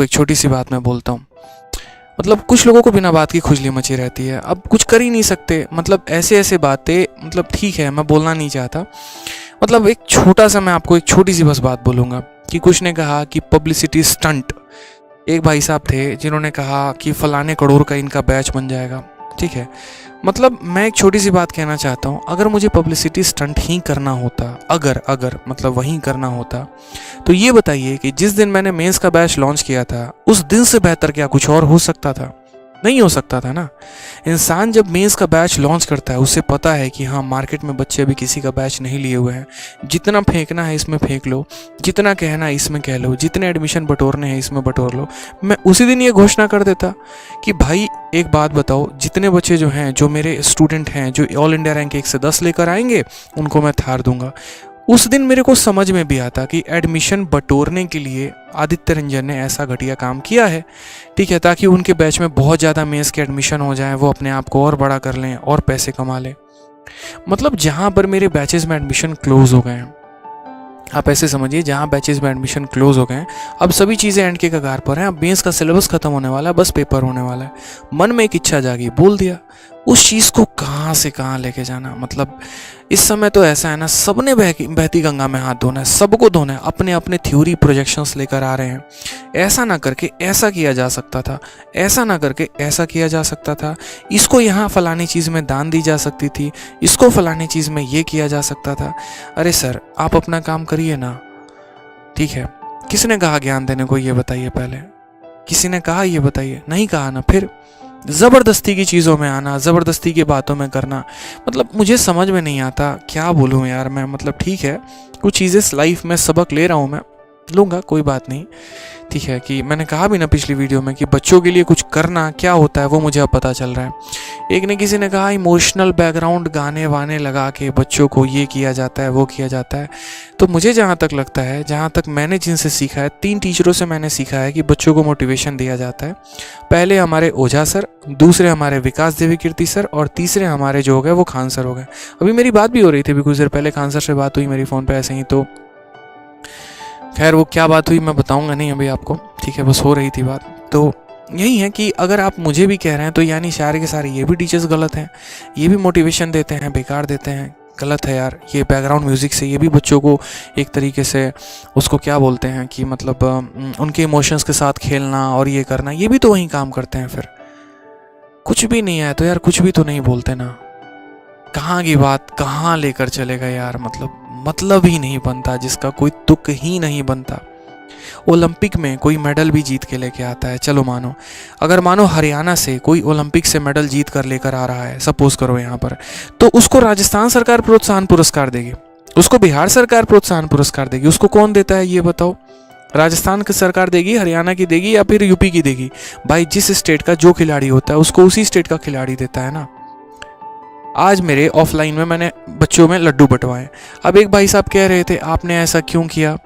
देखो एक छोटी सी बात मैं बोलता हूँ, मतलब कुछ लोगों को बिना बात की खुजली मची रहती है, अब कुछ कर ही नहीं सकते। मतलब ऐसे ऐसे बातें, मतलब ठीक है मैं बोलना नहीं चाहता, मतलब एक छोटा सा मैं आपको एक छोटी सी बस बात बोलूँगा कि कुछ ने कहा कि पब्लिसिटी स्टंट। एक भाई साहब थे जिन्होंने कहा कि फलाने करोड़ का इनका बैच बन जाएगा, ठीक है। मतलब मैं एक छोटी सी बात कहना चाहता हूँ, अगर मुझे पब्लिसिटी स्टंट ही करना होता, अगर अगर मतलब वहीं करना होता, तो ये बताइए कि जिस दिन मैंने मेंस का बैच लॉन्च किया था उस दिन से बेहतर क्या कुछ और हो सकता था? नहीं हो सकता था ना। इंसान जब मेंस का बैच लॉन्च करता है उसे पता है कि हाँ मार्केट में बच्चे अभी किसी का बैच नहीं लिए हुए हैं, जितना फेंकना है इसमें फेंक लो, जितना कहना है इसमें कह लो, जितने एडमिशन बटोरने हैं इसमें बटोर लो। मैं उसी दिन ये घोषणा कर देता कि भाई एक बात बताओ, जितने बच्चे जो हैं, जो मेरे स्टूडेंट हैं, जो ऑल इंडिया रैंक 1 से 10 लेकर आएंगे उनको मैं थार दूंगा। उस दिन मेरे को समझ में भी आता कि एडमिशन बटोरने के लिए आदित्य रंजन ने ऐसा घटिया काम किया है, ठीक है, ताकि उनके बैच में बहुत ज़्यादा मेंस के एडमिशन हो जाएं, वो अपने आप को और बड़ा कर लें और पैसे कमा लें। मतलब जहाँ पर मेरे बैचेस में एडमिशन क्लोज हो गए हैं, आप ऐसे समझिए जहाँ बैचेस में एडमिशन क्लोज हो गए हैं, अब सभी चीज़ें एंड के कगार पर हैं, अब मेंस का सिलेबस खत्म होने वाला है, बस पेपर होने वाला है। मन में एक इच्छा जागी, बोल दिया। उस चीज़ को कहाँ से कहाँ लेके जाना, मतलब इस समय तो ऐसा है ना, सबने बहती गंगा में हाथ धोना है, सबको धोना है, अपने अपने थ्योरी प्रोजेक्शंस लेकर आ रहे हैं। ऐसा ना करके ऐसा किया जा सकता था, ऐसा ना करके ऐसा किया जा सकता था, इसको यहाँ फलानी चीज़ में दान दी जा सकती थी, इसको फलानी चीज़ में ये किया जा सकता था। अरे सर आप अपना काम करिए ना, ठीक है। किसने कहा ज्ञान देने को, ये बताइए पहले, किसी ने कहा ये बताइए? नहीं कहा ना। फिर ज़बरदस्ती की चीज़ों में आना, ज़बरदस्ती की बातों में करना, मतलब मुझे समझ में नहीं आता क्या बोलूँ यार मैं। मतलब ठीक है कुछ चीज़ें लाइफ में सबक ले रहा हूँ मैं, लूँगा, कोई बात नहीं, ठीक है। कि मैंने कहा भी ना पिछली वीडियो में कि बच्चों के लिए कुछ करना क्या होता है वो मुझे अब पता चल रहा है। एक ने किसी ने कहा इमोशनल बैकग्राउंड गाने वाने लगा के बच्चों को ये किया जाता है वो किया जाता है। तो मुझे जहाँ तक लगता है, जहाँ तक मैंने जिनसे सीखा है, 3 टीचरों से मैंने सीखा है कि बच्चों को मोटिवेशन दिया जाता है। पहले हमारे ओझा सर, दूसरे हमारे विकास देवी कीर्ति सर, और तीसरे हमारे जो हो गए वो खान सर हो गए। अभी मेरी बात भी हो रही थी, अभी कुछ देर पहले खान सर से बात हुई मेरी फ़ोन पर ऐसे ही, तो खैर वो क्या बात हुई मैं बताऊंगा नहीं अभी आपको, ठीक है, बस हो रही थी बात। तो यही है कि अगर आप मुझे भी कह रहे हैं तो यानी सारे के सारे ये भी टीचर्स गलत हैं, ये भी मोटिवेशन देते हैं बेकार देते हैं, गलत है यार। ये बैकग्राउंड म्यूज़िक से ये भी बच्चों को एक तरीके से उसको क्या बोलते हैं कि मतलब उनके इमोशंस के साथ खेलना और ये करना, ये भी तो वही काम करते हैं। फिर कुछ भी नहीं है तो यार कुछ भी तो नहीं बोलते ना, कहाँ की बात कहाँ लेकर चलेगा यार। मतलब ही नहीं बनता, जिसका कोई तुक ही नहीं बनता। ओलंपिक में कोई मेडल भी जीत के लेके आता है, चलो मानो, अगर मानो हरियाणा से कोई ओलंपिक से मेडल जीत कर लेकर आ रहा है, सपोज करो यहाँ पर, तो उसको राजस्थान सरकार प्रोत्साहन पुरस्कार देगी, उसको बिहार सरकार प्रोत्साहन पुरस्कार देगी, उसको कौन देता है ये बताओ? राजस्थान की सरकार देगी, हरियाणा की देगी, या फिर यूपी की देगी? भाई जिस स्टेट का जो खिलाड़ी होता है उसको उसी स्टेट का खिलाड़ी देता है ना। आज मेरे ऑफलाइन में मैंने बच्चों में लड्डू बंटवाए। अब एक भाई साहब कह रहे थे आपने ऐसा क्यों किया,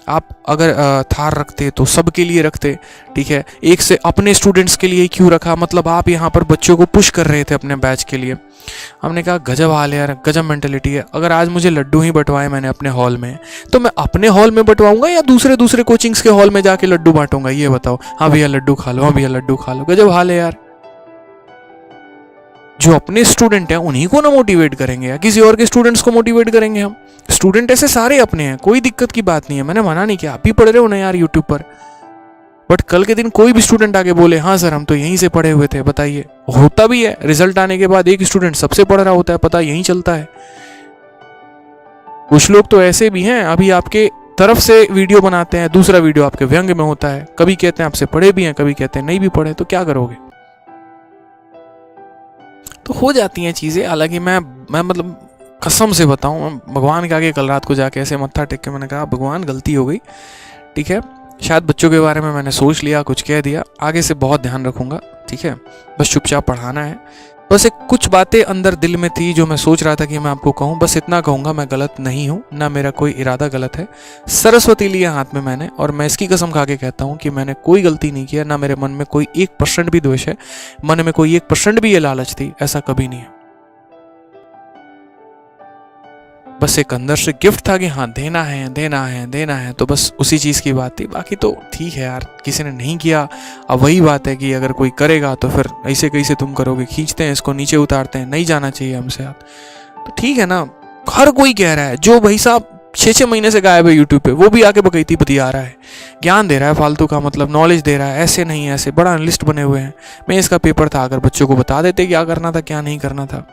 आप अगर थार रखते तो सबके लिए रखते, ठीक है, एक से अपने स्टूडेंट्स के लिए क्यों रखा? मतलब आप यहाँ पर बच्चों को पुश कर रहे थे अपने बैच के लिए। हमने कहा गजब हाल है यार, गजब मेंटेलिटी है। अगर आज मुझे लड्डू ही बंटवाए मैंने अपने हॉल में, तो मैं अपने हॉल में बंटवाऊंगा या दूसरे कोचिंग्स के हॉल में जाके लड्डू बांटूंगा? ये बताओ। हाँ भैया लड्डू खा लो, हाँ भैया लड्डू खा लो, गजब हाल है यार। जो अपने स्टूडेंट हैं उन्हीं को ना मोटिवेट करेंगे या किसी और के स्टूडेंट्स को मोटिवेट करेंगे हम? स्टूडेंट ऐसे सारे अपने हैं, कोई दिक्कत की बात नहीं है, मैंने मना नहीं किया, आप भी पढ़ रहे हो ना यार यूट्यूब पर। बट कल के दिन कोई भी स्टूडेंट आके बोले हाँ सर हम तो यहीं से पढ़े हुए थे, बताइए, होता भी है। रिजल्ट आने के बाद एक स्टूडेंट सबसे पढ़ रहा होता है, पता यहीं चलता है। कुछ लोग तो ऐसे भी हैं, अभी आपके तरफ से वीडियो बनाते हैं, दूसरा वीडियो आपके व्यंग में होता है, कभी कहते हैं आपसे पढ़े भी हैं, कभी कहते हैं नहीं भी पढ़े, तो क्या करोगे? तो हो जाती हैं चीज़ें। हालांकि मैं मतलब कसम से बताऊं, भगवान के आगे कल रात को जाके ऐसे मत्था टेक के मैंने कहा भगवान गलती हो गई, ठीक है, शायद बच्चों के बारे में मैंने सोच लिया, कुछ कह दिया, आगे से बहुत ध्यान रखूंगा, ठीक है, बस चुपचाप पढ़ाना है। बस एक कुछ बातें अंदर दिल में थी जो मैं सोच रहा था कि मैं आपको कहूँ, बस इतना कहूँगा, मैं गलत नहीं हूँ, ना मेरा कोई इरादा गलत है। सरस्वती लिया हाथ में मैंने, और मैं इसकी कसम खा के कहता हूँ कि मैंने कोई गलती नहीं किया, ना मेरे मन में कोई 1% भी द्वेष है, मन में कोई 1% भी ये लालच थी, ऐसा कभी नहीं है। बस एक अंदर से गिफ्ट था कि हाँ देना है देना है देना है, तो बस उसी चीज़ की बात थी। बाकी तो ठीक है यार, किसी ने नहीं किया। अब वही बात है कि अगर कोई करेगा तो फिर ऐसे कैसे तुम करोगे, खींचते हैं इसको नीचे उतारते हैं, नहीं जाना चाहिए हमसे यार। तो ठीक है ना, हर कोई कह रहा है, जो भाई साहब 6-6 महीने से गायब है यूट्यूब पे, वो भी आके बकैती बतिया रहा है, ज्ञान दे रहा है फालतू का, मतलब नॉलेज दे रहा है, ऐसे नहीं ऐसे, बड़ा एनालिस्ट बने हुए हैं। मैं इसका पेपर था, अगर बच्चों को बता देते क्या करना था क्या नहीं करना था।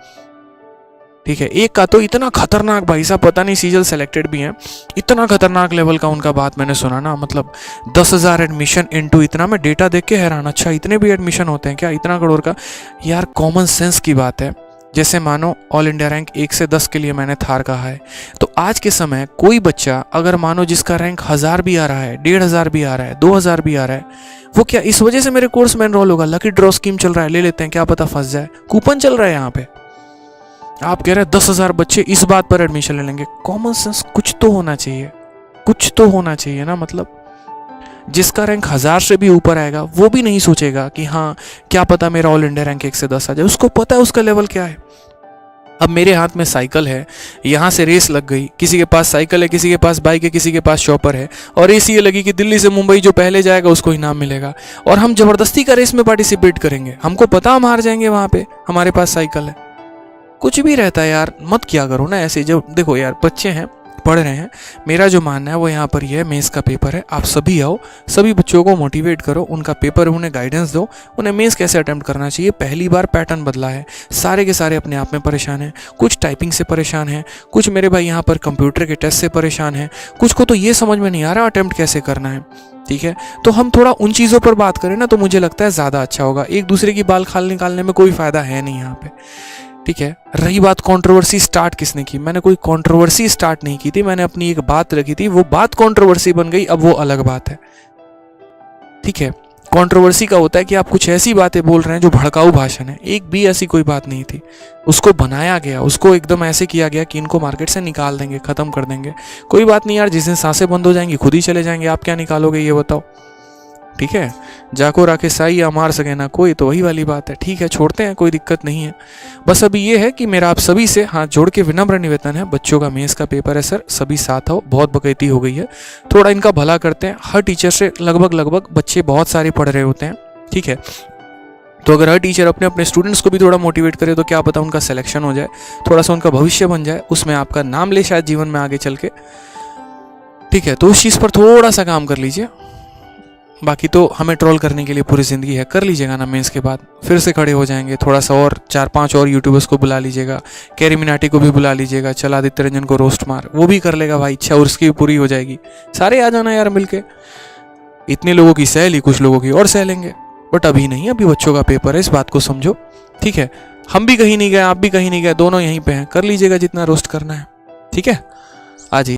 ठीक है, एक का तो इतना खतरनाक भाई साहब, पता नहीं सीजल सेलेक्टेड भी हैं, इतना खतरनाक लेवल का उनका बात मैंने सुना ना, मतलब 10,000 एडमिशन इनटू इतना, मैं डेटा देख के हैरान, अच्छा इतने भी एडमिशन होते हैं क्या, इतना करोड़ का। यार कॉमन सेंस की बात है। जैसे मानो ऑल इंडिया रैंक 1 से 10 के लिए मैंने थार कहा है, तो आज के समय कोई बच्चा अगर मानो जिसका रैंक 1000 भी आ रहा है, 1500 भी आ रहा है, 2000 भी आ रहा है, वो क्या इस वजह से मेरे कोर्स में एनरोल होगा? लकी ड्रॉ स्कीम चल रहा है, ले लेते हैं, क्या पता फंस जाए, कूपन चल रहा है यहाँ पे। आप कह रहे हैं 10,000 बच्चे इस बात पर एडमिशन ले लेंगे। कॉमन सेंस कुछ तो होना चाहिए, कुछ तो होना चाहिए ना। मतलब जिसका रैंक 1000 से भी ऊपर आएगा वो भी नहीं सोचेगा कि हाँ क्या पता मेरा ऑल इंडिया रैंक 1 से 10 आ जाए, उसको पता है उसका लेवल क्या है। अब मेरे हाथ में साइकिल है, यहाँ से रेस लग गई, किसी के पास साइकिल है, किसी के पास बाइक है, किसी के पास शॉपर है, और रेस ये लगी कि दिल्ली से मुंबई जो पहले जाएगा उसको इनाम मिलेगा, और हम जबरदस्ती का रेस में पार्टिसिपेट करेंगे, हमको पता हम हार जाएंगे वहाँ पे, हमारे पास साइकिल है। कुछ भी रहता है यार, मत किया करो ना ऐसे। जो देखो यार, बच्चे हैं, पढ़ रहे हैं, मेरा जो मानना है वो यहाँ पर ये है, मेंस का पेपर है, आप सभी आओ, सभी बच्चों को मोटिवेट करो, उनका पेपर, उन्हें गाइडेंस दो, उन्हें मेंस कैसे अटेम्प्ट करना चाहिए। पहली बार पैटर्न बदला है, सारे के सारे अपने आप में परेशान हैं, कुछ टाइपिंग से परेशान हैं, कुछ मेरे भाई यहाँ पर कंप्यूटर के टेस्ट से परेशान हैं, कुछ को तो ये समझ में नहीं आ रहा अटेम्प्ट कैसे करना है। ठीक है, तो हम थोड़ा उन चीज़ों पर बात करें ना, तो मुझे लगता है ज़्यादा अच्छा होगा। एक दूसरे की बाल खाल निकालने में कोई फ़ायदा है नहीं यहाँ पे। ठीक है, रही बात कंट्रोवर्सी स्टार्ट किसने की, मैंने कोई कंट्रोवर्सी स्टार्ट नहीं की थी, मैंने अपनी एक बात रखी थी, वो बात कंट्रोवर्सी बन गई, अब वो अलग बात है। ठीक है, कंट्रोवर्सी का होता है कि आप कुछ ऐसी बातें बोल रहे हैं जो भड़काऊ भाषण है, एक भी ऐसी कोई बात नहीं थी, उसको बनाया गया, उसको एकदम ऐसे किया गया कि इनको मार्केट से निकाल देंगे, खत्म कर देंगे। कोई बात नहीं यार, जिस दिन सांसें बंद हो जाएंगी खुद ही चले जाएंगे, आप क्या निकालोगे ये बताओ। ठीक है, जाको राखे साई या मार सके ना कोई, तो वही वाली बात है। ठीक है, छोड़ते हैं, कोई दिक्कत नहीं है। बस अभी ये है कि मेरा आप सभी से हाथ जोड़ के विनम्र निवेदन है, बच्चों का मेंस का पेपर है सर, सभी साथ आओ, बहुत बकैती हो गई है, थोड़ा इनका भला करते हैं। हर टीचर से लगभग बच्चे बहुत सारे पढ़ रहे होते हैं। ठीक है, तो अगर हर टीचर अपने अपने स्टूडेंट्स को भी थोड़ा मोटिवेट करे तो क्या पता उनका सिलेक्शन हो जाए, थोड़ा सा उनका भविष्य बन जाए, उसमें आपका नाम ले शायद जीवन में आगे चल के। ठीक है, तो उस चीज़ पर थोड़ा सा काम कर लीजिए। बाकी तो हमें ट्रोल करने के लिए पूरी ज़िंदगी है, कर लीजिएगा ना, मेंस के बाद फिर से खड़े हो जाएंगे। थोड़ा सा और 4-5 और यूट्यूबर्स को बुला लीजिएगा, कैरी मिनाटी को भी बुला लीजिएगा, चल आदित्य रंजन को रोस्ट मार, वो भी कर लेगा भाई, इच्छा उसकी भी पूरी हो जाएगी। सारे आ जाना यार मिलके, इतने लोगों की सह ली, कुछ लोगों की और सह लेंगे, बट अभी नहीं, अभी बच्चों का पेपर है, इस बात को समझो। ठीक है, हम भी कहीं नहीं गए, आप भी कहीं नहीं गए, दोनों यहीं पे हैं, कर लीजिएगा जितना रोस्ट करना है। ठीक है, आ जाइए।